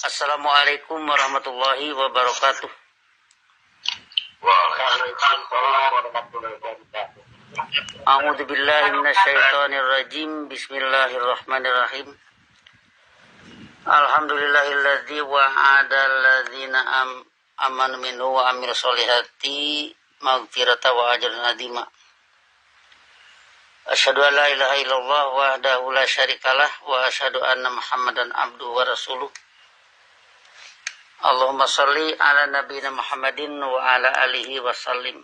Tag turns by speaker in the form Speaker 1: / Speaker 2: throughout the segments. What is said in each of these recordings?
Speaker 1: Assalamualaikum warahmatullahi wabarakatuh.
Speaker 2: Waalaikumsalam warahmatullahi wabarakatuh.
Speaker 1: A'udzu billahi minasyaitonir rajim. Bismillahirrahmanirrahim. Alhamdulillahilladzi wa'ada alladzina amanu minhu wa amilus solihati maghfiratan wa ajran azima. Asyhadu an la ilaha illallah wahdahu la syarikalah wa asyhadu anna Muhammadan abduhu wa rasuluh. Allahumma shalli ala nabiyina Muhammadin wa ala alihi wa sallim.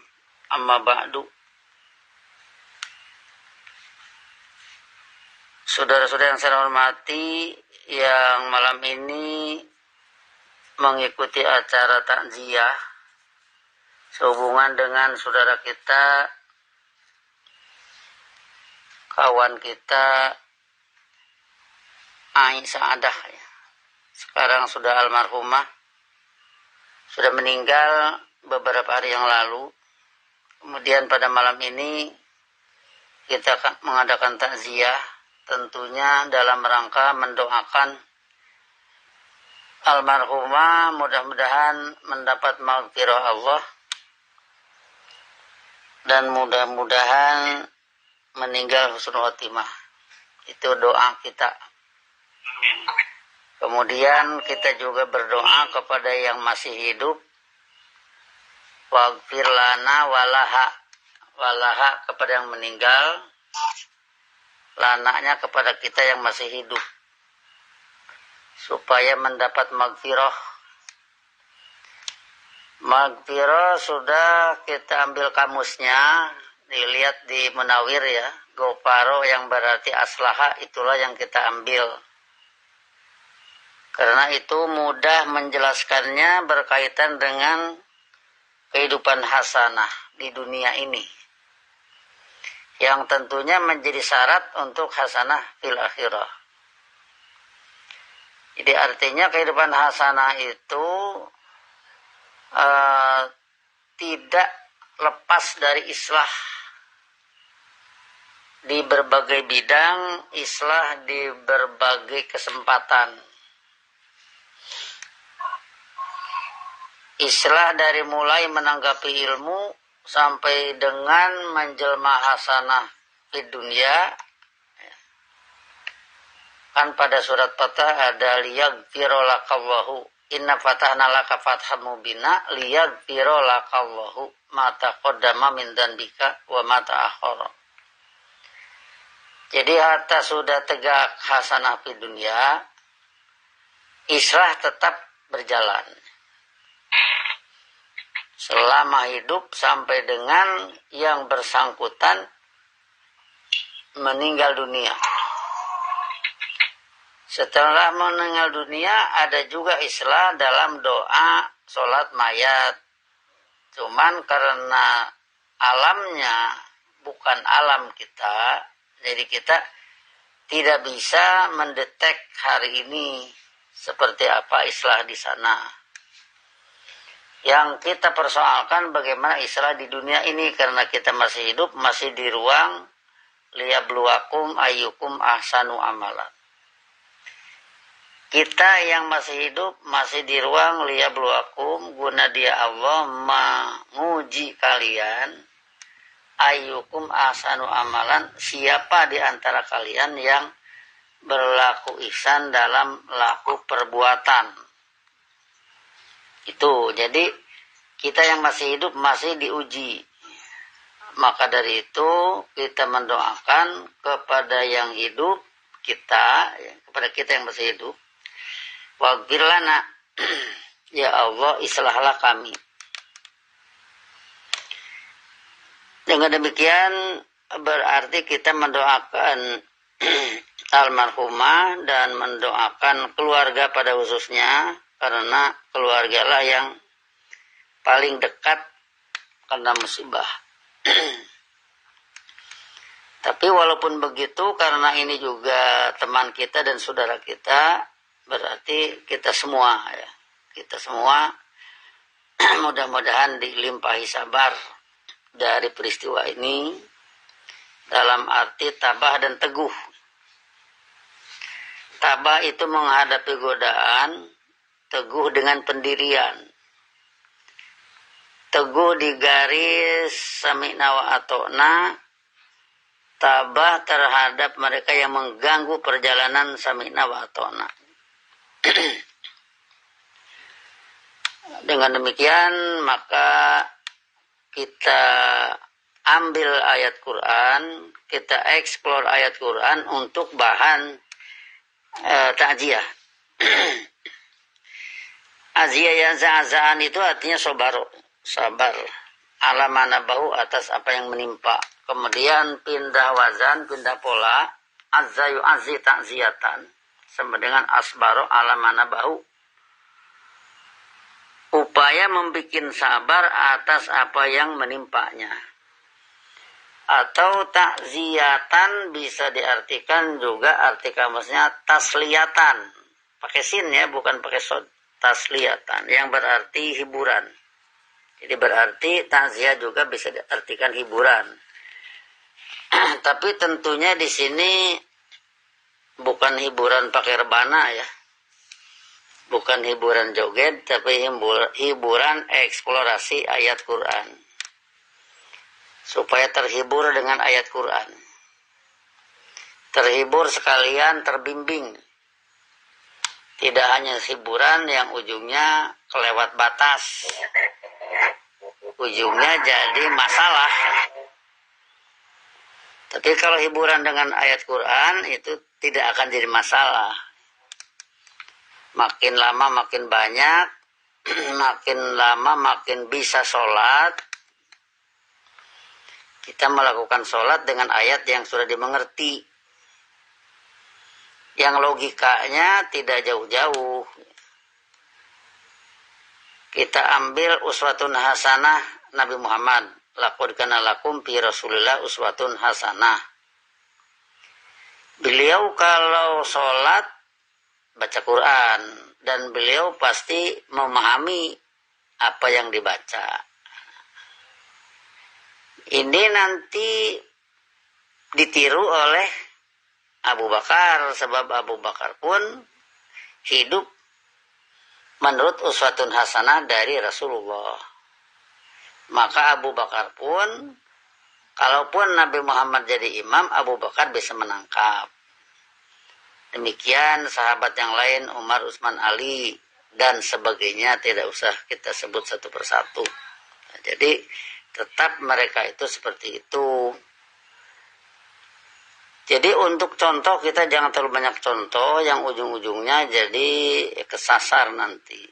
Speaker 1: Amma ba'du. Saudara-saudara yang saya hormati, yang malam ini mengikuti acara takziah sehubungan dengan saudara kita, kawan kita Ai Saadah, sekarang sudah almarhumah, sudah meninggal beberapa hari yang lalu. Kemudian pada malam ini kita akan mengadakan takziah, tentunya dalam rangka mendoakan almarhumah mudah-mudahan mendapat maghfirah Allah dan mudah-mudahan meninggal husnul khotimah. Itu doa kita. Kemudian kita juga berdoa kepada yang masih hidup, waghfir lana walaha kepada yang meninggal, lanaknya kepada kita yang masih hidup, supaya mendapat maghfirah. Maghfirah sudah kita ambil kamusnya, dilihat di Munawir ya, gofaro yang berarti aslaha, itulah yang kita ambil. Karena itu mudah menjelaskannya berkaitan dengan kehidupan hasanah di dunia ini, yang tentunya menjadi syarat untuk hasanah fil akhirah. Jadi artinya kehidupan hasanah itu tidak lepas dari islah di berbagai bidang, islah di berbagai kesempatan. Islah dari mulai menanggapi ilmu sampai dengan menjelma hasanah di dunia. Kan pada surat Fatah ada liyaghfira lakallahu inna fatahna laka fatham mubina liyaghfira lakallahu ma taqaddama min dzanbika wa ma ta'akhkhara. Jadi hatta sudah tegak hasanah di dunia, islah tetap berjalan selama hidup sampai dengan yang bersangkutan meninggal dunia. Setelah meninggal dunia ada juga islah dalam doa sholat mayat. Cuman karena alamnya bukan alam kita, jadi kita tidak bisa mendetek hari ini seperti apa islah di sana. Yang kita persoalkan bagaimana islah di dunia ini, karena kita masih hidup, masih di ruang liyabluwakum ayyukum ahsanu amalan. Kita yang masih hidup masih di ruang liyabluwakum, guna dia Allah menguji kalian ayyukum ahsanu amalan, siapa di antara kalian yang berlaku ihsan dalam laku perbuatan. Itu, jadi kita yang masih hidup masih diuji. Maka dari itu kita mendoakan kepada yang hidup kita, kepada kita yang masih hidup, waghfir lana, ya Allah islahlah kami. Dengan demikian berarti kita mendoakan almarhumah dan mendoakan keluarga pada khususnya, karena keluarga lah yang paling dekat karena musibah. Tapi walaupun begitu, karena ini juga teman kita dan saudara kita, berarti kita semua ya, kita semua mudah-mudahan dilimpahi sabar dari peristiwa ini, dalam arti tabah dan teguh. Tabah itu menghadapi godaan, teguh dengan pendirian, teguh di garis sami'na wa ata'na, tabah terhadap mereka yang mengganggu perjalanan sami'na wa ata'na. Dengan demikian maka kita ambil ayat Quran, kita eksplor ayat Quran untuk bahan ta'ziyah. Aziyah yang za'azaan itu artinya sabar alamanabahu atas apa yang menimpa. Kemudian pindah wazan, pindah pola, azzayu azzi ta'ziyatan sama dengan asbaro alamanabahu, upaya membuat sabar atas apa yang menimpanya. Atau takziyatan bisa diartikan juga arti kamusnya tasliyatan, pakai sin ya, bukan pakai sod. Tasliyatan yang berarti hiburan. Jadi berarti takziyah juga bisa diartikan hiburan. Tapi tentunya di sini bukan hiburan pakai rebana ya. Bukan hiburan joget, tapi hiburan eksplorasi ayat Quran. Supaya terhibur dengan ayat Quran. Terhibur sekalian terbimbing. Tidak hanya hiburan yang ujungnya kelewat batas. Ujungnya jadi masalah. Tapi kalau hiburan dengan ayat Quran itu tidak akan jadi masalah. Makin lama makin banyak, makin lama makin bisa sholat. Kita melakukan sholat dengan ayat yang sudah dimengerti. Yang logikanya tidak jauh-jauh. Kita ambil uswatun hasanah Nabi Muhammad. Laqad kana lakum fi Rasulillah uswatun hasanah. Beliau kalau sholat baca Quran, dan beliau pasti memahami apa yang dibaca. Ini nanti ditiru oleh Abu Bakar, sebab Abu Bakar pun hidup menurut uswatun hasanah dari Rasulullah. Maka Abu Bakar pun, kalaupun Nabi Muhammad jadi imam, Abu Bakar bisa menangkap. Demikian sahabat yang lain, Umar, Utsman, Ali, dan sebagainya, tidak usah kita sebut satu persatu. Nah, jadi tetap mereka itu seperti itu. Jadi untuk contoh kita jangan terlalu banyak contoh yang ujung-ujungnya jadi kesasar nanti.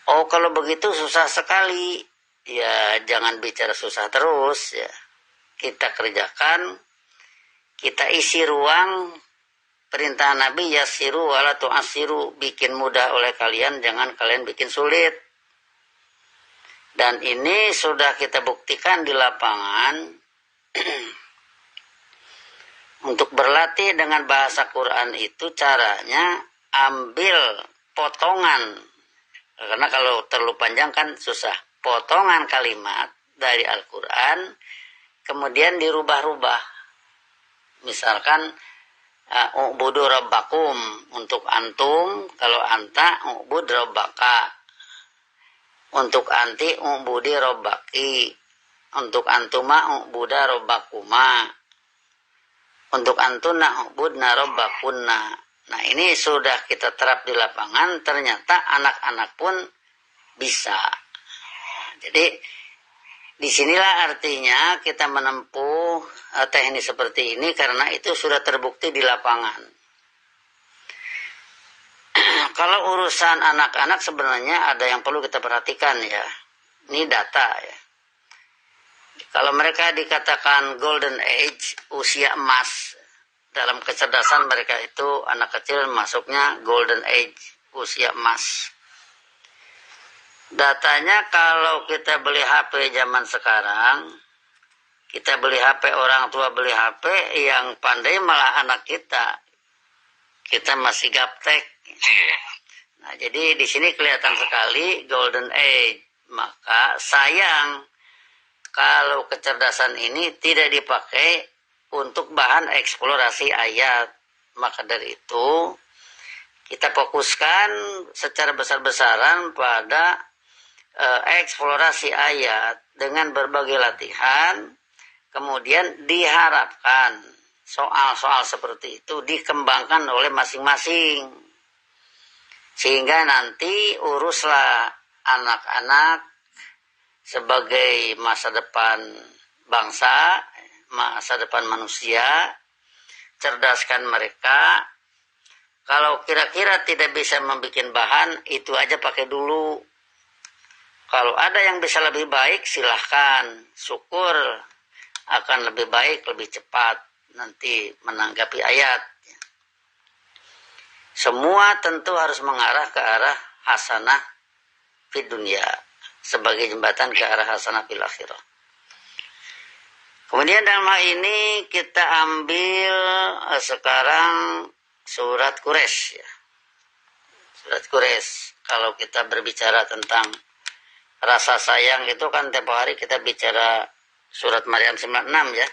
Speaker 1: Oh kalau begitu susah sekali, ya jangan bicara susah terus ya. Kita kerjakan, kita isi ruang. Perintah Nabi yasiru wala tu'asiru, bikin mudah oleh kalian, jangan kalian bikin sulit. Dan ini sudah kita buktikan di lapangan. Untuk berlatih dengan bahasa Quran itu caranya ambil potongan. Karena kalau terlalu panjang kan susah. Potongan kalimat dari Al-Quran kemudian dirubah-rubah. Misalkan u'budu rabbakum untuk antum, kalau anta u'bud rabbaka, untuk anti u'budi rabbaki, untuk antuma u'buda rabbakuma, untuk antuna u'budna rabbakunna. Nah ini sudah kita terap di lapangan, ternyata anak-anak pun bisa. Jadi disinilah artinya kita menempuh teknik seperti ini, karena itu sudah terbukti di lapangan. Kalau urusan anak-anak sebenarnya ada yang perlu kita perhatikan ya. Ini data ya. Kalau mereka dikatakan golden age, usia emas, dalam kecerdasan mereka itu anak kecil masuknya golden age, usia emas. Datanya kalau kita beli HP zaman sekarang, kita beli HP, orang tua beli HP, yang pandai malah anak kita. Kita masih gaptek. Nah, jadi di sini kelihatan sekali golden age. Maka sayang kalau kecerdasan ini tidak dipakai untuk bahan eksplorasi ayat. Maka dari itu kita fokuskan secara besar-besaran pada eksplorasi ayat dengan berbagai latihan, kemudian diharapkan soal-soal seperti itu dikembangkan oleh masing-masing, sehingga nanti uruslah anak-anak sebagai masa depan bangsa, masa depan manusia, cerdaskan mereka. Kalau kira-kira tidak bisa membuat bahan, itu aja pakai dulu. Kalau ada yang bisa lebih baik, silahkan. Syukur akan lebih baik, lebih cepat nanti menanggapi ayat. Semua tentu harus mengarah ke arah hasanah fid dunya, sebagai jembatan ke arah hasanah fil akhirah. Kemudian dalam hal ini kita ambil sekarang surat Quraisy ya. Surat Quraisy, kalau kita berbicara tentang rasa sayang itu kan tempo hari kita bicara surat Maryam 96 ya.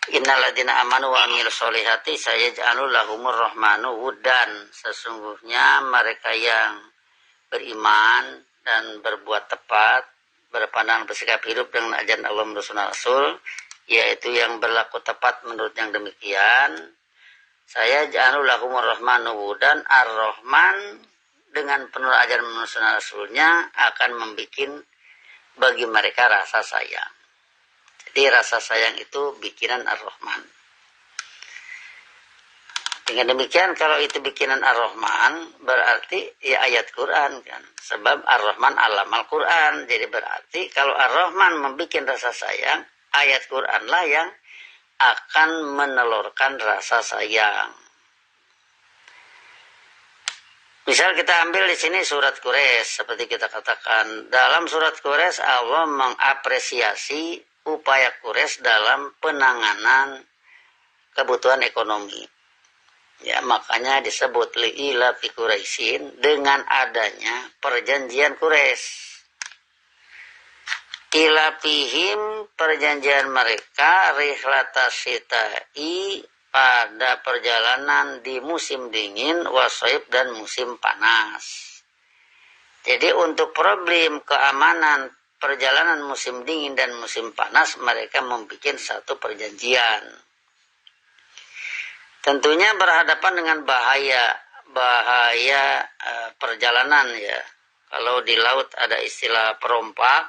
Speaker 1: Innalladzina amanu wa amilus solihati sayaj'alul lahumur rahmanu wuddan. Sesungguhnya mereka yang beriman dan berbuat tepat, berpandangan bersikap hidup dengan ajaran Allah dan Rasul, yaitu yang berlaku tepat menurut yang demikian, saya ja'alul lahumur rahmanu wuddan. Ar-Rahman dengan penuh ajaran manusia Rasulnya akan membuat bagi mereka rasa sayang. Jadi rasa sayang itu bikinan Ar-Rahman. Dengan demikian kalau itu bikinan Ar-Rahman berarti ya ayat Quran kan. Sebab Ar-Rahman alamal Quran. Jadi berarti kalau Ar-Rahman membuat rasa sayang, ayat Quran lah yang akan menelurkan rasa sayang. Misal kita ambil di sini surat Quraisy, seperti kita katakan dalam surat Quraisy Allah mengapresiasi upaya Quraisy dalam penanganan kebutuhan ekonomi. Ya, makanya disebut li'ila fi Quraisyin dengan adanya perjanjian Quraisy. Ilafihim perjanjian mereka rihlata syita'i pada perjalanan di musim dingin wasoib dan musim panas. Jadi untuk problem keamanan perjalanan musim dingin dan musim panas mereka membuat satu perjanjian. Tentunya berhadapan dengan bahaya perjalanan ya. Kalau di laut ada istilah perompak,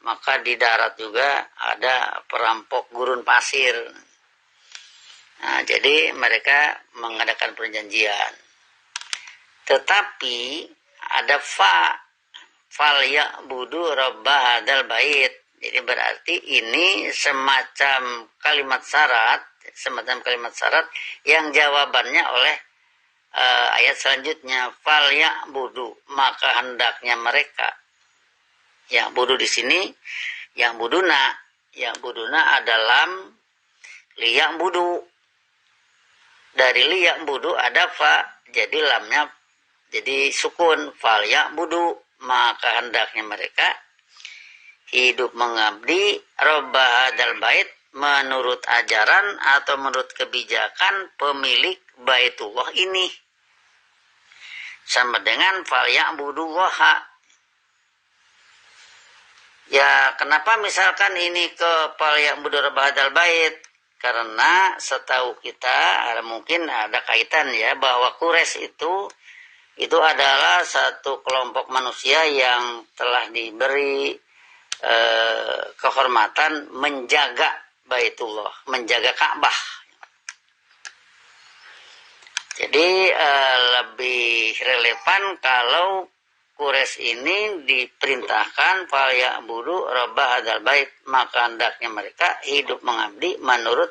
Speaker 1: maka di darat juga ada perampok gurun pasir. Nah, jadi mereka mengadakan perjanjian. Tetapi ada fal ya'budu rabba hadzal bait. Jadi berarti ini semacam kalimat syarat yang jawabannya oleh ayat selanjutnya, fal ya'budu, maka hendaknya mereka. Yang budu di sini, yang buduna adalah liyak budu. Dari liyak budu ada fa, jadi lamnya jadi sukun, fal yak budu, maka hendaknya mereka hidup mengabdi robba hadzal bait menurut ajaran atau menurut kebijakan pemilik Baitullah ini. Sama dengan fal yak budu waha. Ya, kenapa misalkan ini ke fal yak budu robba hadzal bait? Karena setahu kita mungkin ada kaitan ya bahwa Quraisy itu adalah satu kelompok manusia yang telah diberi kehormatan menjaga Baitullah, menjaga Ka'bah. Jadi lebih relevan kalau Quraisy ini diperintahkan fal ya'budu rabba hadzal bait, maka hendaknya mereka hidup mengabdi menurut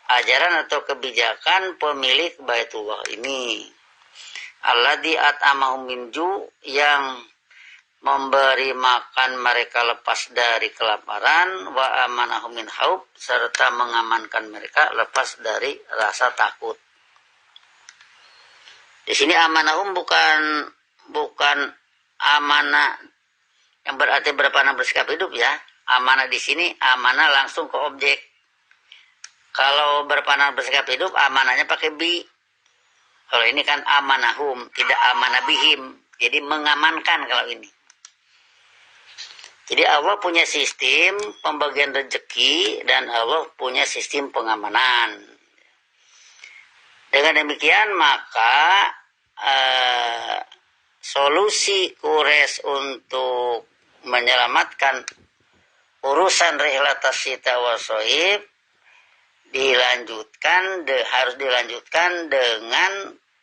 Speaker 1: ajaran atau kebijakan pemilik Baitullah ini. Alladzi at'amahum min ju', yang memberi makan mereka lepas dari kelaparan, wa amanahum min haub, serta mengamankan mereka lepas dari rasa takut. Di sini amanahum bukan amanah yang berarti berpanah bersikap hidup ya. Amanah di sini amanah langsung ke objek. Kalau berpanah bersikap hidup amanahnya pakai bi. Kalau ini kan amanahum, tidak amanabihim. Jadi mengamankan kalau ini. Jadi Allah punya sistem pembagian rezeki dan Allah punya sistem pengamanan. Dengan demikian maka solusi Quraisy untuk menyelamatkan urusan rihlatas syita wa soib harus dilanjutkan dengan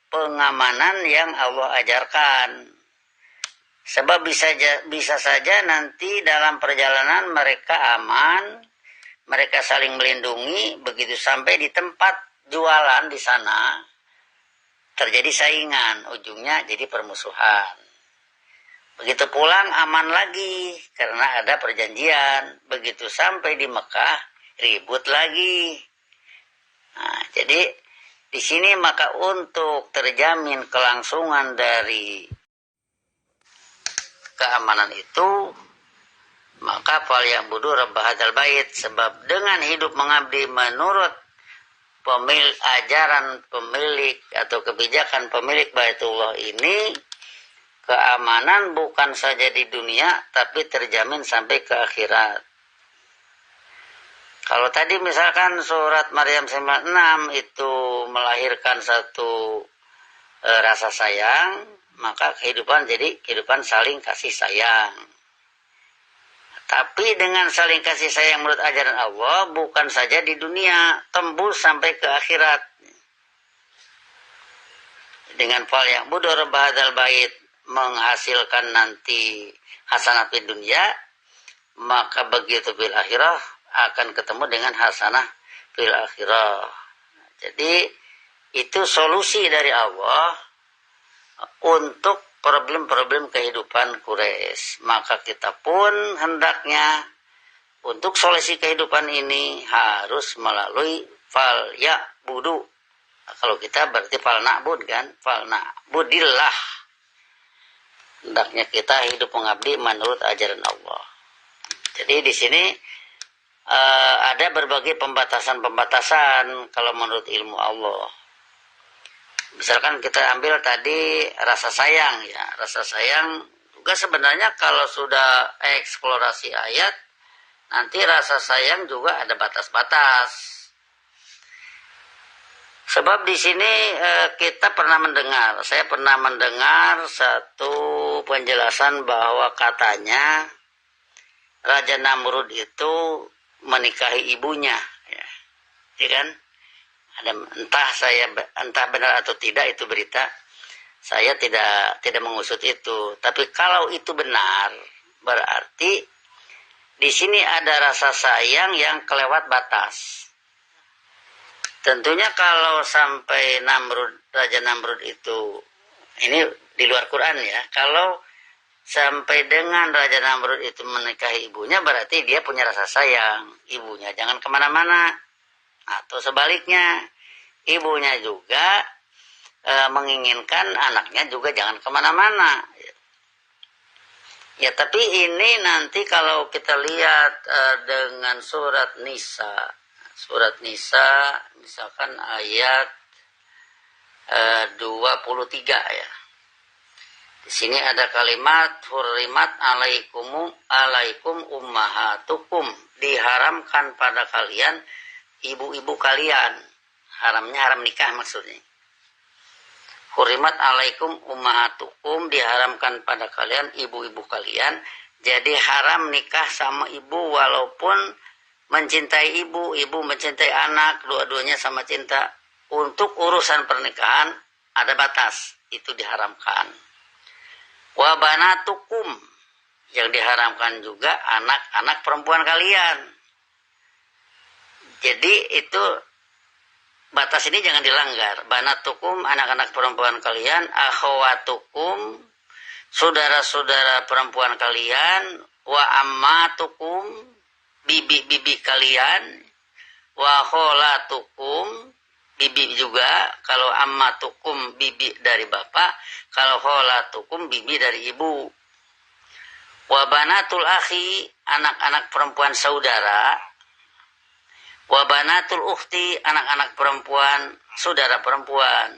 Speaker 1: pengamanan yang Allah ajarkan. Sebab bisa saja nanti dalam perjalanan mereka aman, mereka saling melindungi, begitu sampai di tempat jualan di sana terjadi saingan, ujungnya jadi permusuhan. Begitu pulang aman lagi karena ada perjanjian. Begitu sampai di Mekah ribut lagi. Nah, jadi di sini maka untuk terjamin kelangsungan dari keamanan itu, maka fal yang budu rabb hadzal bait, sebab dengan hidup mengabdi menurut ajaran pemilik atau kebijakan pemilik Baitullah ini, keamanan bukan saja di dunia tapi terjamin sampai ke akhirat. Kalau tadi misalkan surat Maryam 96 itu melahirkan satu rasa sayang, maka kehidupan jadi kehidupan saling kasih sayang. Tapi dengan saling kasih sayang menurut ajaran Allah bukan saja di dunia, tembus sampai ke akhirat. Dengan fal yang budur bahadal bait menghasilkan nanti hasanah di dunia, maka begitu fil akhirah akan ketemu dengan hasanah fil akhirah. Jadi itu solusi dari Allah untuk problem-problem kehidupan Quraisy. Maka kita pun hendaknya untuk solusi kehidupan ini harus melalui fal ya budu. Kalau kita berarti fal na'bud kan, fal na'budillah. Hendaknya kita hidup mengabdi menurut ajaran Allah. Jadi di sini ada berbagai pembatasan-pembatasan kalau menurut ilmu Allah. Misalkan kita ambil tadi rasa sayang ya. Rasa sayang juga sebenarnya kalau sudah eksplorasi ayat, nanti rasa sayang juga ada batas-batas. Sebab di sini kita pernah mendengar, saya pernah mendengar satu penjelasan bahwa katanya Raja Namrud itu menikahi ibunya, ya kan? Ada entah benar atau tidak itu berita. Saya tidak mengusut itu. Tapi kalau itu benar, berarti di sini ada rasa sayang yang kelewat batas. Tentunya kalau sampai Raja Namrud itu, ini di luar Quran ya, kalau sampai dengan Raja Namrud itu menikahi ibunya, berarti dia punya rasa sayang. Ibunya jangan kemana-mana. Atau sebaliknya, ibunya juga menginginkan anaknya juga jangan kemana-mana. Ya, tapi ini nanti kalau kita lihat dengan surat Nisa. Surat Nisa, misalkan ayat 23 ya. Di sini ada kalimat hurrimat alaikum ummahatukum, diharamkan pada kalian ibu-ibu kalian. Haramnya haram nikah maksudnya. Hurrimat alaikum ummahatukum, diharamkan pada kalian ibu-ibu kalian. Jadi haram nikah sama ibu walaupun mencintai ibu, ibu mencintai anak, dua-duanya sama cinta. Untuk urusan pernikahan ada batas, itu diharamkan. Wa banatukum, yang diharamkan juga anak-anak perempuan kalian. Jadi itu batas ini jangan dilanggar. Banatukum, anak-anak perempuan kalian, akhwatukum, saudara-saudara perempuan kalian, wa ammatukum, bibi-bibi kalian, wa kholatukum, bibi juga. Kalau ammatukum bibi dari bapak, kalau kholatukum bibi dari ibu. Wa banatul akhi, anak-anak perempuan saudara. Wa banatul ukhti, anak-anak perempuan saudara perempuan.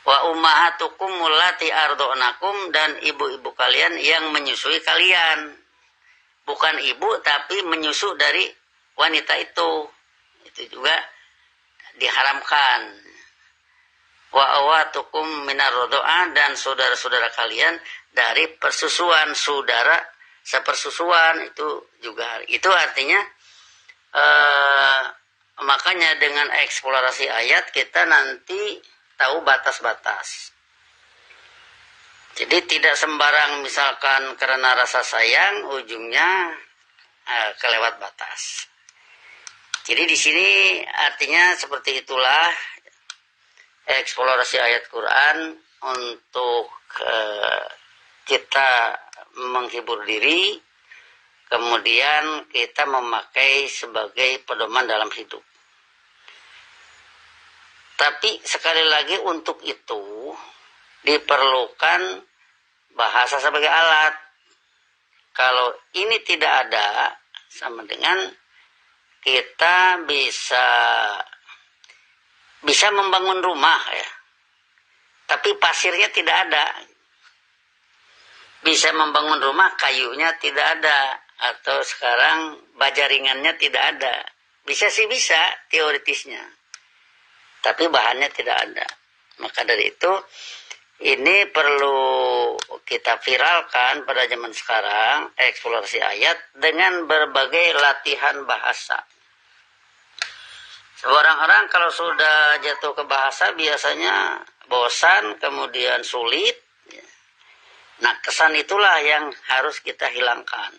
Speaker 1: Wa ummahatukum allati arda'nakum, dan ibu-ibu kalian yang menyusui kalian. Bukan ibu tapi menyusu dari wanita itu. Itu juga diharamkan. Wa awatukum minar rodo'ah, dan saudara-saudara kalian dari persusuan, saudara sepersusuan itu juga. Itu artinya makanya dengan eksplorasi ayat kita nanti tahu batas-batas. Jadi tidak sembarang misalkan karena rasa sayang ujungnya kelewat batas. Jadi di sini artinya seperti itulah eksplorasi ayat Quran untuk kita menghibur diri, kemudian kita memakai sebagai pedoman dalam hidup. Tapi sekali lagi untuk itu diperlukan bahasa sebagai alat. Kalau ini tidak ada, sama dengan kita bisa membangun rumah ya, tapi pasirnya tidak ada. Bisa membangun rumah, kayunya tidak ada, atau sekarang baja ringannya tidak ada. Bisa sih bisa teoritisnya, tapi bahannya tidak ada. Maka dari itu ini perlu kita viralkan pada zaman sekarang, eksplorasi ayat dengan berbagai latihan bahasa. Orang-orang kalau sudah jatuh ke bahasa biasanya bosan, kemudian sulit. Nah, kesan itulah yang harus kita hilangkan.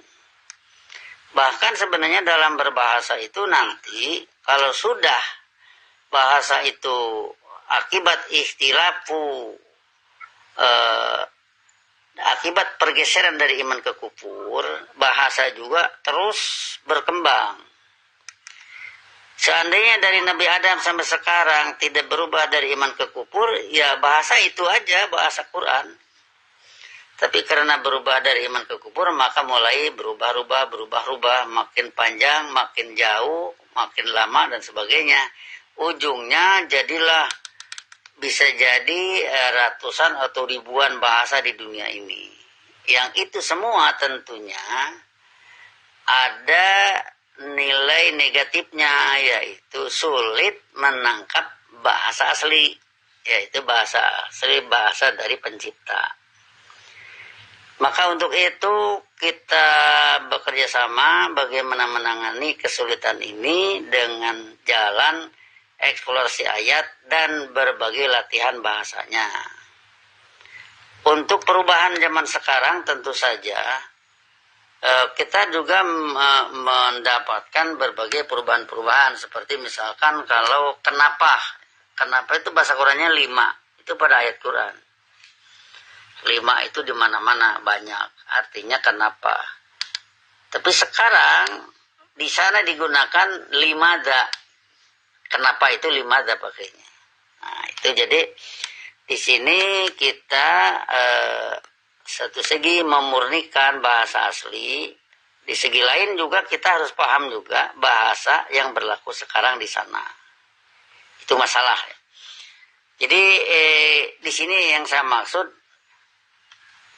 Speaker 1: Bahkan sebenarnya dalam berbahasa itu nanti, kalau sudah bahasa itu akibat ikhtilafu, akibat pergeseran dari iman ke kufur, bahasa juga terus berkembang. Seandainya dari Nabi Adam sampai sekarang tidak berubah dari iman ke kufur, ya bahasa itu aja, bahasa Quran. Tapi karena berubah dari iman ke kufur, maka mulai berubah-ubah, makin panjang, makin jauh, makin lama, dan sebagainya. Ujungnya jadilah bisa jadi ratusan atau ribuan bahasa di dunia ini. Yang itu semua tentunya ada nilai negatifnya, yaitu sulit menangkap bahasa asli, yaitu bahasa asli, bahasa dari pencipta. Maka untuk itu kita bekerja sama bagaimana menangani kesulitan ini dengan jalan eksplorasi ayat dan berbagai latihan bahasanya. Untuk perubahan zaman sekarang tentu saja kita juga mendapatkan berbagai perubahan-perubahan, seperti misalkan kalau kenapa itu bahasa Qurannya 5, itu pada ayat Quran. 5 itu di mana-mana banyak, artinya kenapa. Tapi sekarang di sana digunakan limada. Kenapa itu limada pakainya. Nah, itu jadi di sini kita satu segi memurnikan bahasa asli, di segi lain juga kita harus paham juga bahasa yang berlaku sekarang di sana. Itu masalah. Jadi di sini yang saya maksud,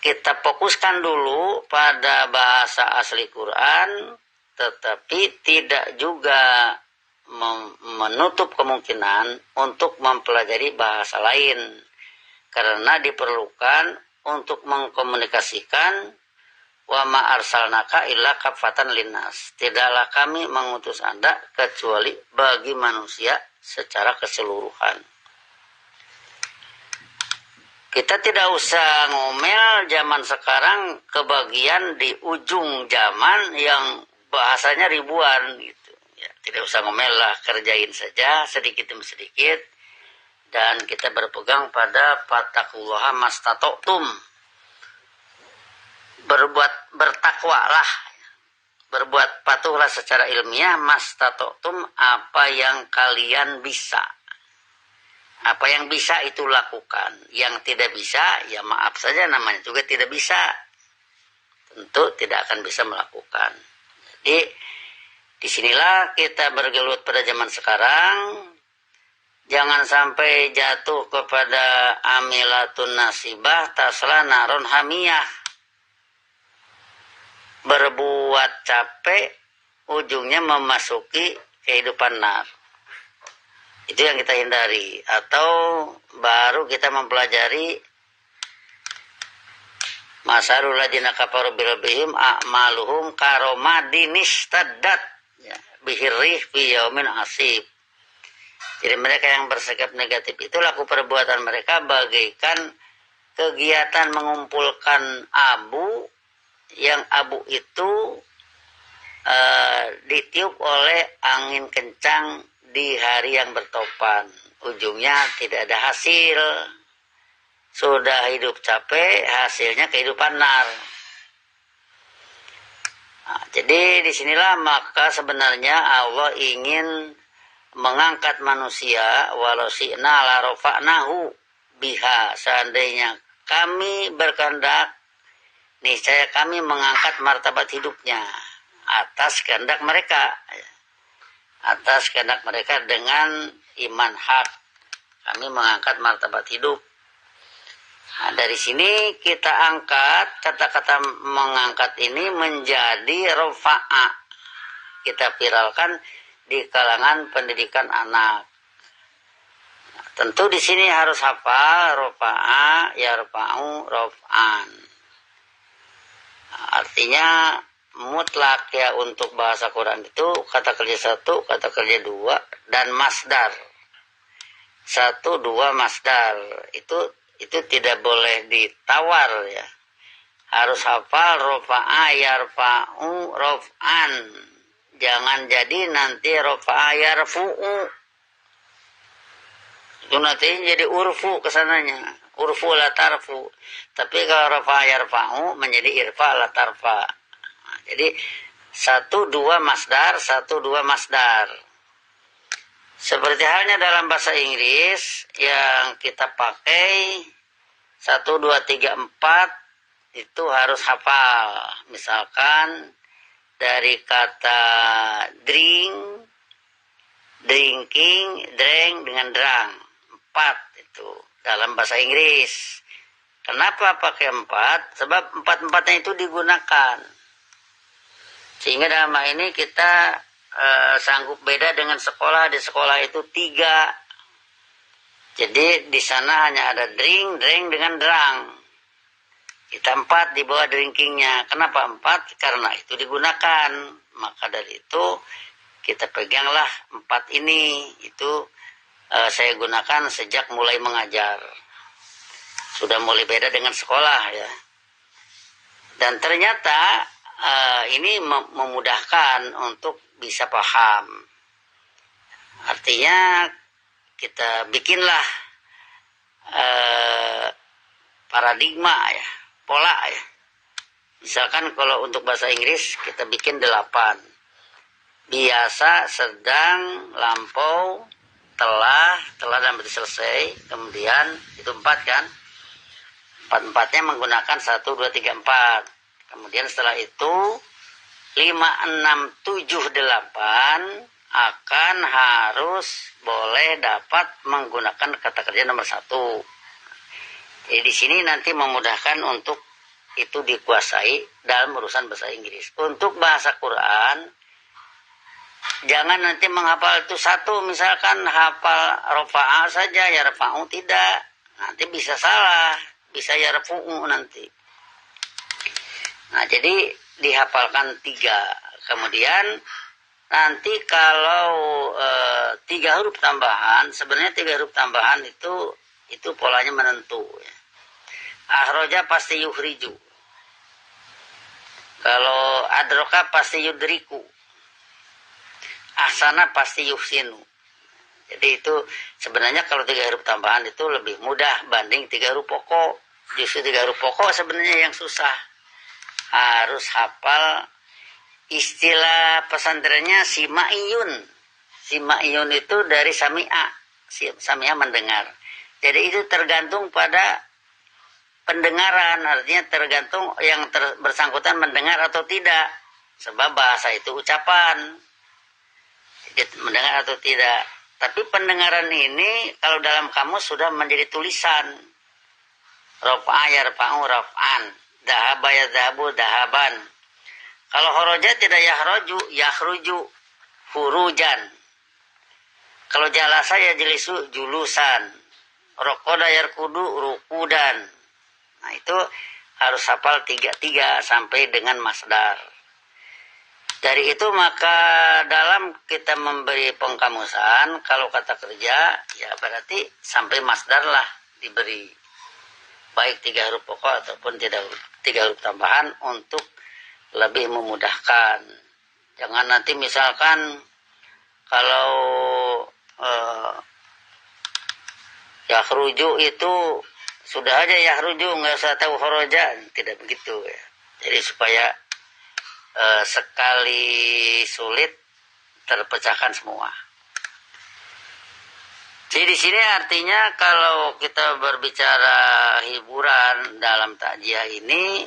Speaker 1: kita fokuskan dulu pada bahasa asli Quran, tetapi tidak juga menutup kemungkinan untuk mempelajari bahasa lain, karena diperlukan untuk mengkomunikasikan wa ma arsalnaka illa kafatan linnas. Tidaklah kami mengutus Anda kecuali bagi manusia secara keseluruhan. Kita tidak usah ngomel zaman sekarang kebagian di ujung zaman yang bahasanya ribuan gitu. Ya, tidak usah ngomel lah, kerjain saja sedikit demi sedikit. Dan kita berpegang pada fattaqullaha mastata'tum. Bertakwalah. Berbuat patuhlah secara ilmiah mastata'tum, apa yang kalian bisa. Apa yang bisa itu lakukan. Yang tidak bisa, ya maaf saja, namanya juga tidak bisa. Tentu tidak akan bisa melakukan. Jadi disinilah kita bergelut pada zaman sekarang. Jangan sampai jatuh kepada amilatun nasibah tasla narun hamiyah. Berbuat capek, ujungnya memasuki kehidupan nar. Itu yang kita hindari. Atau baru kita mempelajari masalul ladzina kafaru bi rabbihim a'maluhum karomadin istaddat ya, bihirrih fi yaumin asib. Jadi mereka yang bersikap negatif itu laku perbuatan mereka bagaikan kegiatan mengumpulkan abu, yang abu itu ditiup oleh angin kencang di hari yang bertopan. Ujungnya tidak ada hasil. Sudah hidup capek, hasilnya kehidupan nar. Nah, jadi disinilah maka sebenarnya Allah ingin mengangkat manusia, walau syi'na la rafa'nahu biha. Seandainya kami berkehendak, niscaya kami mengangkat martabat hidupnya atas kehendak mereka. Atas kehendak mereka dengan iman hak, kami mengangkat martabat hidup. Nah, dari sini kita angkat kata-kata mengangkat ini menjadi rofa'a. Kita viralkan di kalangan pendidikan anak. Nah, tentu di sini harus hafal rofa'a, yarfa'u, rof'an. Nah, artinya mutlak ya untuk bahasa Quran itu kata kerja 1, kata kerja 2 dan masdar. 1, 2 masdar. Itu tidak boleh ditawar ya. Harus hafal rofa'a yarfa'u rof'an. Jangan jadi nanti rofa'a yarfu'u. Itu nanti jadi urfu kesananya. Urfu la tarfu. Tapi kalau rofa'a yarfa'u menjadi irfa la tarfa. Jadi 1, 2 masdar, 1, 2 masdar. Seperti halnya dalam bahasa Inggris yang kita pakai 1, 2, 3, 4 itu harus hafal. Misalkan dari kata drink, drinking, drank dengan drang. 4 itu dalam bahasa Inggris. Kenapa pakai 4? Sebab 4-4-nya itu digunakan. Sehingga dalam hal ini kita sanggup beda dengan sekolah. Di sekolah itu 3. Jadi di sana hanya ada drink, drank dengan drang. Kita 4 di bawah drinkingnya. Kenapa 4? Karena itu digunakan. Maka dari itu kita peganglah 4 ini. Itu saya gunakan sejak mulai mengajar. Sudah mulai beda dengan sekolah ya. Dan ternyata ini memudahkan untuk bisa paham. Artinya kita bikinlah paradigma ya, pola ya. Misalkan kalau untuk bahasa Inggris kita bikin 8. Biasa, sedang, lampau, telah dan berarti selesai. Kemudian itu 4 kan. 4-4-nya menggunakan 1, 2, 3, 4. Kemudian setelah itu 5, 6, 7, 8 akan harus boleh dapat menggunakan kata kerja nomor 1. Jadi di sini nanti memudahkan untuk itu dikuasai dalam urusan bahasa Inggris. Untuk bahasa Quran, jangan nanti menghafal itu 1, misalkan hafal rofa'a saja, yarfa'u tidak. Nanti bisa salah, bisa yarfu'u nanti. Nah, jadi dihafalkan 3. Kemudian nanti kalau 3 huruf tambahan, sebenarnya 3 huruf tambahan itu polanya menentu. Ya. Ahroja pasti yuhriju. Kalau adroka pasti yudriku. Ahsana pasti yuhsinu. Jadi itu sebenarnya kalau 3 huruf tambahan itu lebih mudah banding 3 huruf pokok. Justru 3 huruf pokok sebenarnya yang susah. Harus hafal istilah pesantrennya sima'iyun. Sima'iyun itu dari sami'a. Sami'a mendengar. Jadi itu tergantung pada pendengaran. Artinya tergantung yang bersangkutan mendengar atau tidak. Sebab bahasa itu ucapan. Jadi, mendengar atau tidak. Tapi pendengaran ini kalau dalam kamus sudah menjadi tulisan. Raf'a yarfa'u raf'an, dhahaba yadhabu dhahaban. Kalau horoja tidak yahroju, yahruju, hurujan. Kalau jalasa ya jelisu, julusan. Rokoda yarkudu, rukudan. Nah itu harus hafal 3 sampai dengan masdar. Dari itu maka dalam kita memberi pengkamusan, kalau kata kerja ya berarti sampai masdar lah diberi. Baik 3 huruf pokok ataupun 3 huruf tambahan untuk lebih memudahkan. Jangan nanti misalkan kalau yahruju itu sudah aja yahruju, nggak usah tahu horoja, tidak begitu ya. Jadi supaya sekali sulit terpecahkan semua. Jadi di sini artinya kalau kita berbicara hiburan dalam takjiah ini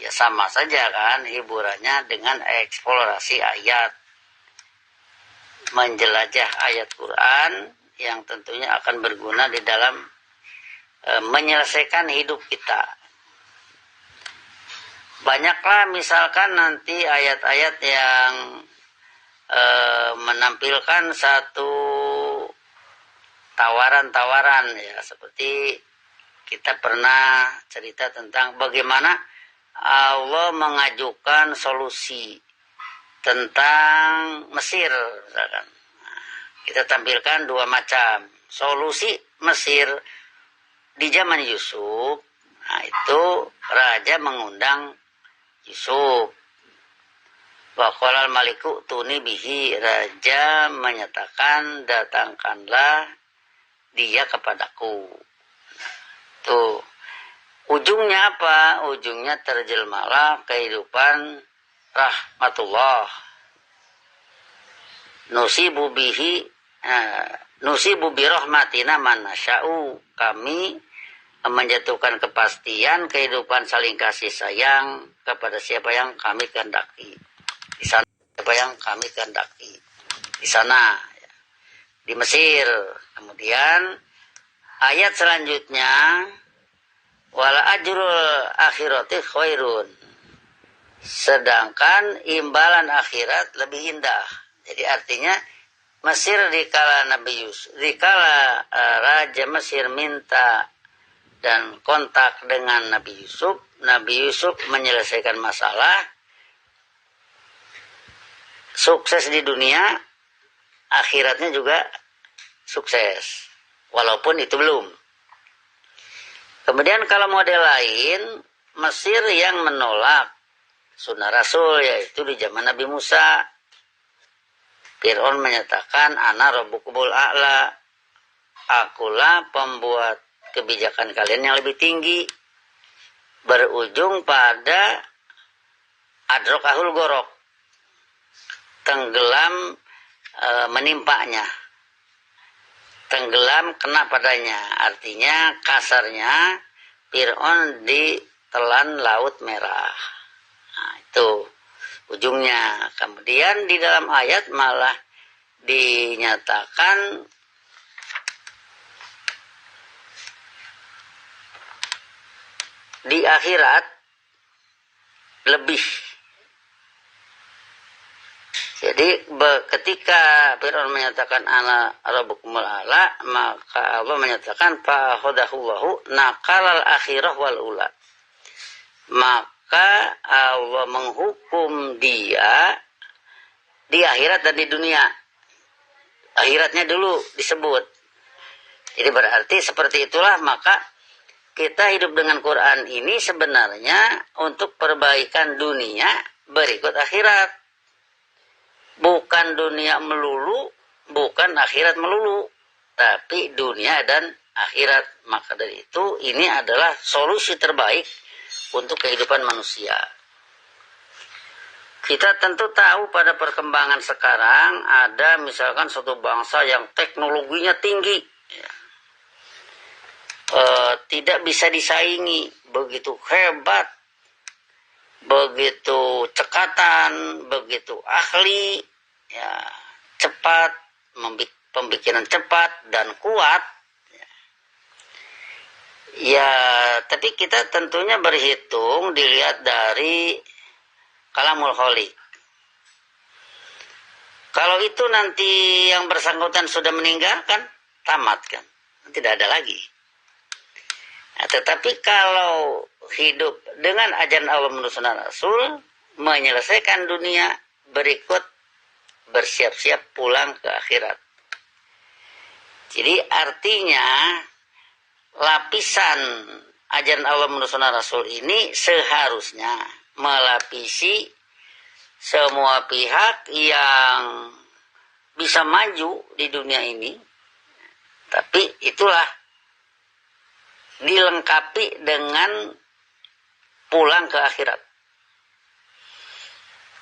Speaker 1: ya sama saja kan hiburannya dengan eksplorasi ayat, menjelajah ayat Quran yang tentunya akan berguna di dalam menyelesaikan hidup kita. Banyaklah misalkan nanti ayat-ayat yang menampilkan satu tawaran-tawaran ya, seperti kita pernah cerita tentang bagaimana Allah mengajukan solusi tentang Mesir misalkan. Kita tampilkan 2 macam solusi Mesir di zaman Yusuf. Nah itu raja mengundang Yusuf. Wa qalal maliku tuni bihi, raja menyatakan datangkanlah dia kepadaku. Tuh ujungnya apa? Ujungnya terjelmalah kehidupan rahmatullah. Nusibu bi rahmatina man nasya'u, kami menjatuhkan kepastian kehidupan saling kasih sayang kepada siapa yang kami kehendaki. Di sana siapa yang kami kehendaki. Di sana ya, di Mesir. Kemudian ayat selanjutnya wala ajrul akhirati khairun. Sedangkan imbalan akhirat lebih indah. Jadi artinya Mesir dikala Nabi Yusuf, dikala Raja Mesir minta dan kontak dengan Nabi Yusuf menyelesaikan masalah, sukses di dunia, akhiratnya juga sukses, walaupun itu belum. Kemudian kalau model lain, Mesir yang menolak sunnah Rasul, yaitu di zaman Nabi Musa, Fir'aun menyatakan ana rabbukumul a'la, akulah pembuat kebijakan kalian yang lebih tinggi, berujung pada adrokahul gorok, tenggelam menimpanya, tenggelam kena padanya. Artinya kasarnya Fir'aun ditelan Laut Merah. Nah itu ujungnya. Kemudian di dalam ayat malah dinyatakan di akhirat lebih. Jadi ketika Fir'aun menyatakan ana rabbukumul a'la, maka Allah menyatakan fa khadahullahu naqalal akhirah wal ula. Maka Allah menghukum dia di akhirat dan di dunia. Akhiratnya dulu disebut. Jadi berarti seperti itulah, maka kita hidup dengan Quran ini sebenarnya untuk perbaikan dunia berikut akhirat. Bukan dunia melulu, bukan akhirat melulu, tapi dunia dan akhirat. Maka dari itu ini adalah solusi terbaik untuk kehidupan manusia. Kita tentu tahu pada perkembangan sekarang ada misalkan suatu bangsa yang teknologinya tinggi, ya. Tidak bisa disaingi, begitu hebat, begitu cekatan, begitu ahli, ya, cepat pemikiran cepat dan kuat, ya tapi kita tentunya berhitung dilihat dari kalamul khaliq. Kalau itu nanti yang bersangkutan sudah meninggal kan tamat kan, tidak ada lagi. Nah, tetapi kalau hidup dengan ajaran Allah menurut sunnah Rasul, menyelesaikan dunia, berikut bersiap-siap pulang ke akhirat. Jadi artinya lapisan ajaran Allah menurut sunnah Rasul ini seharusnya melapisi semua pihak yang bisa maju di dunia ini. Tapi itulah dilengkapi dengan pulang ke akhirat.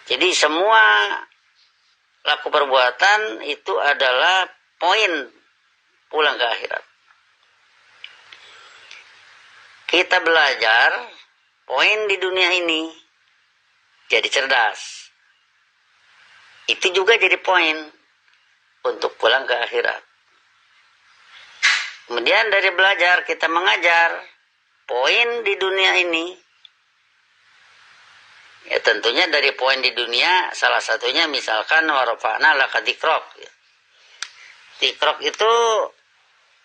Speaker 1: Jadi semua laku perbuatan itu adalah poin pulang ke akhirat. Kita belajar poin di dunia ini, jadi cerdas. Itu juga jadi poin untuk pulang ke akhirat. Kemudian dari belajar kita mengajar poin di dunia ini. Ya tentunya dari poin di dunia salah satunya misalkan warafa'na laka dzikrok. Dzikrok itu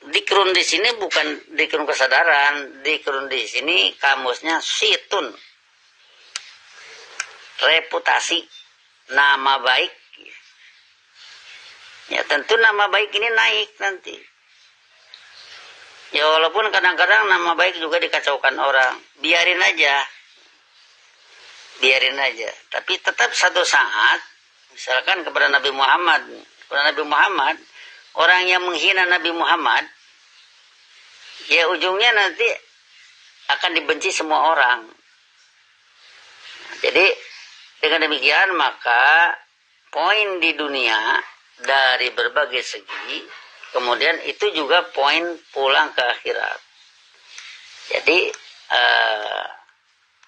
Speaker 1: dikrun di sini bukan dikrun kesadaran, dikrun di sini kamusnya situn. Reputasi, nama baik. Ya tentu nama baik ini naik nanti. Ya walaupun kadang-kadang nama baik juga dikacaukan orang, biarin aja. Tapi tetap satu saat, misalkan kepada Nabi Muhammad, orang yang menghina Nabi Muhammad, ya ujungnya nanti akan dibenci semua orang. Jadi dengan demikian maka poin di dunia dari berbagai segi, kemudian itu juga poin pulang ke akhirat. Jadi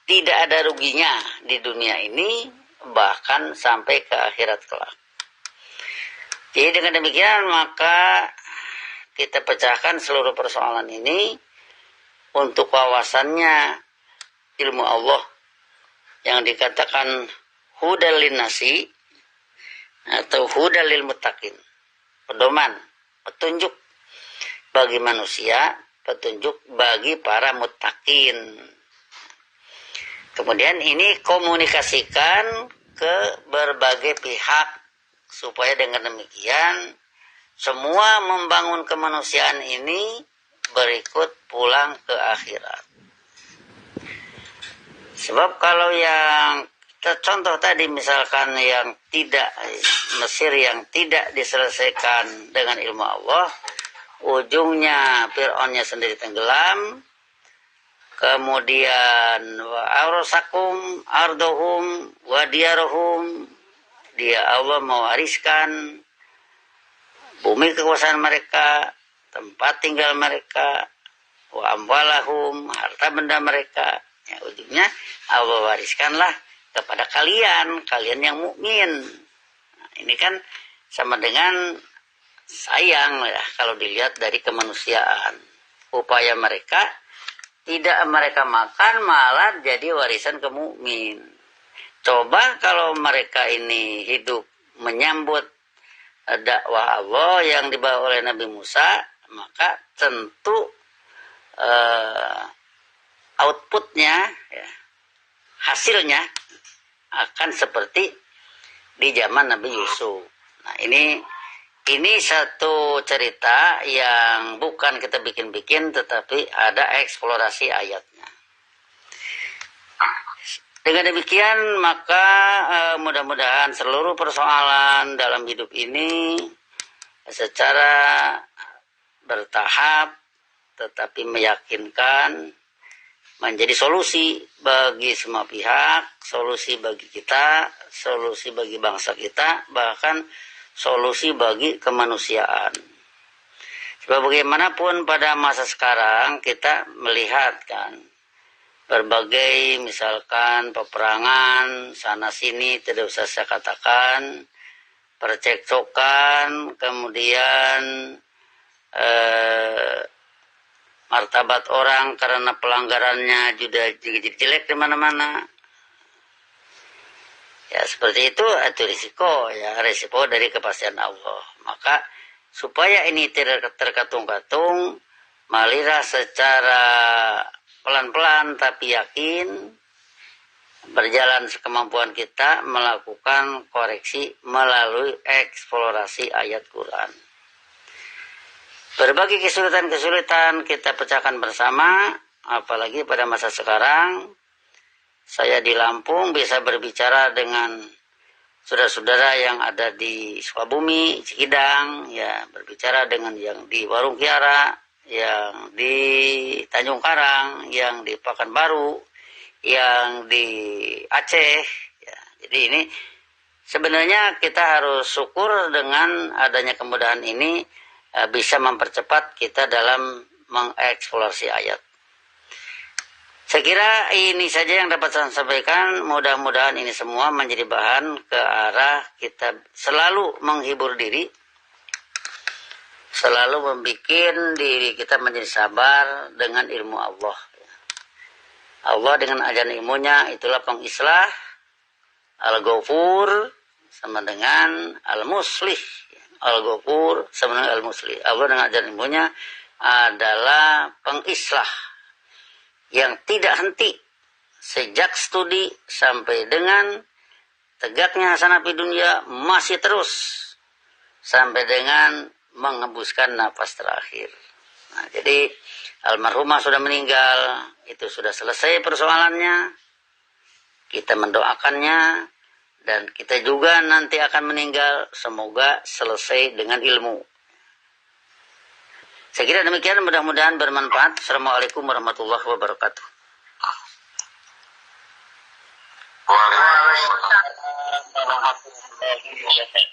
Speaker 1: tidak ada ruginya di dunia ini, bahkan sampai ke akhirat kelak. Jadi dengan demikian maka kita pecahkan seluruh persoalan ini untuk wawasannya ilmu Allah yang dikatakan hudal linnasi atau hudal lil muttaqin, pedoman, petunjuk bagi manusia, petunjuk bagi para muttaqin. Kemudian ini komunikasikan ke berbagai pihak supaya dengan demikian semua membangun kemanusiaan ini berikut pulang ke akhirat. Sebab kalau yang contoh tadi misalkan yang tidak Mesir yang tidak diselesaikan dengan ilmu Allah, ujungnya Fir'aunnya sendiri tenggelam. Kemudian wa aurasakum ardohum wa diarohum, dia Allah mewariskan bumi kekuasaan mereka, tempat tinggal mereka, wa amwalahum, harta benda mereka. Ya, ujungnya Allah wariskanlah kepada kalian yang mukmin. Nah, ini kan sama dengan sayang ya kalau dilihat dari kemanusiaan. Upaya mereka tidak mereka makan malah jadi warisan ke mukmin. Coba kalau mereka ini hidup menyambut dakwah Allah yang dibawa oleh Nabi Musa, maka tentu outputnya, ya, hasilnya akan seperti di zaman Nabi Yusuf. Nah ini satu cerita yang bukan kita bikin-bikin, tetapi ada eksplorasi ayatnya. Dengan demikian maka mudah-mudahan seluruh persoalan dalam hidup ini secara bertahap tetapi meyakinkan menjadi solusi bagi semua pihak, solusi bagi kita, solusi bagi bangsa kita, bahkan solusi bagi kemanusiaan. Sebab bagaimanapun pada masa sekarang kita melihat kan berbagai misalkan peperangan sana sini, tidak usah saya katakan, percekcokan, kemudian martabat orang karena pelanggarannya juga jadi jelek di mana-mana. Ya seperti itu risiko ya, risiko dari kepastian Allah. Maka supaya ini tidak terkatung-katung, marilah secara pelan-pelan tapi yakin berjalan sekemampuan kita melakukan koreksi melalui eksplorasi ayat Quran. Berbagai kesulitan-kesulitan kita pecahkan bersama, apalagi pada masa sekarang. Saya di Lampung bisa berbicara dengan saudara-saudara yang ada di Sukabumi, Cikidang, ya berbicara dengan yang di Warung Kiara, yang di Tanjung Karang, yang di Pekanbaru, yang di Aceh. Ya, jadi ini sebenarnya kita harus syukur dengan adanya kemudahan ini bisa mempercepat kita dalam mengeksplorasi ayat. Saya kira ini saja yang dapat saya sampaikan. Mudah-mudahan ini semua menjadi bahan ke arah kita selalu menghibur diri, selalu membuat diri kita menjadi sabar dengan ilmu Allah. Allah dengan ajaran ilmunya itulah pengislah, Al-Ghafur sama dengan Al-Muslih. Al-Ghafur sama dengan Al-Muslih. Allah dengan ajaran ilmunya adalah pengislah yang tidak henti sejak studi sampai dengan tegaknya hasanah fi dunia, masih terus sampai dengan menghembuskan nafas terakhir. Nah, jadi almarhumah sudah meninggal, itu sudah selesai persoalannya. Kita mendoakannya dan kita juga nanti akan meninggal, semoga selesai dengan ilmu. Saya kira demikian, mudah-mudahan bermanfaat. Assalamualaikum warahmatullahi wabarakatuh.
Speaker 2: Waalaikumsalam warahmatullahi wabarakatuh.